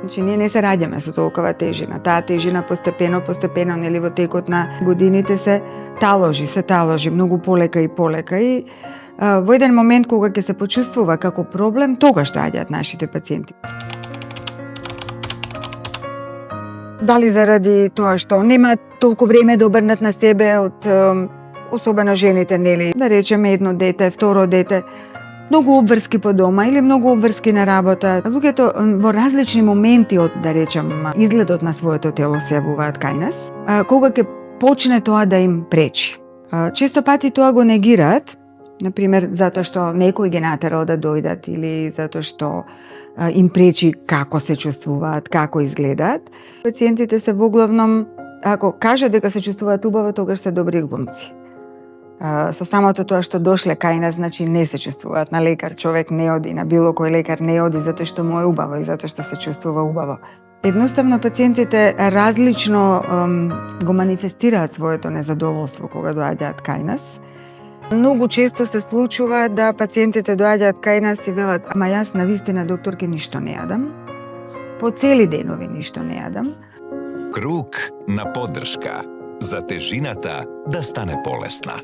Значи, ние не се раѓаме со толкова тежина. Таа тежина постепено, нели, во текот на годините се таложи многу полека и полека. И во еден момент кога ќе се почувствува како проблем, тогаш доаѓаат нашите пациенти. Дали заради тоа што нема толку време да обрнат на себе од особено жените, нели, да речеме едно дете, второ дете, многу обврски по дома или многу обврски на работа. Луѓето во различни моменти од, да речем, изгледот на своето тело се јавуваат кај нас, кога ќе почне тоа да им пречи. Често пати тоа го негираат, например, затоа што некој ги натерал да дојдат или затоа што им пречи како се чувствуваат, како изгледаат. Пациентите се воглавном, ако кажат дека се чувствуваат убаво, тогаш се добри глумци. Со самото тоа што дошле кај нас, значи не се чувствуваат на лекар. Човек не оди на било кој лекар, не оди затоа што му е убаво и затоа што се чувствува убаво. Едноставно пациентите различно го манифестираат своето незадоволство кога доаѓаат кај нас. Многу често се случува да пациентите доаѓаат кај нас и велат: ама јас навистина, докторке, ништо не јадам. По цели денови ништо не јадам. Круг на поддршка за тежината да стане полесна.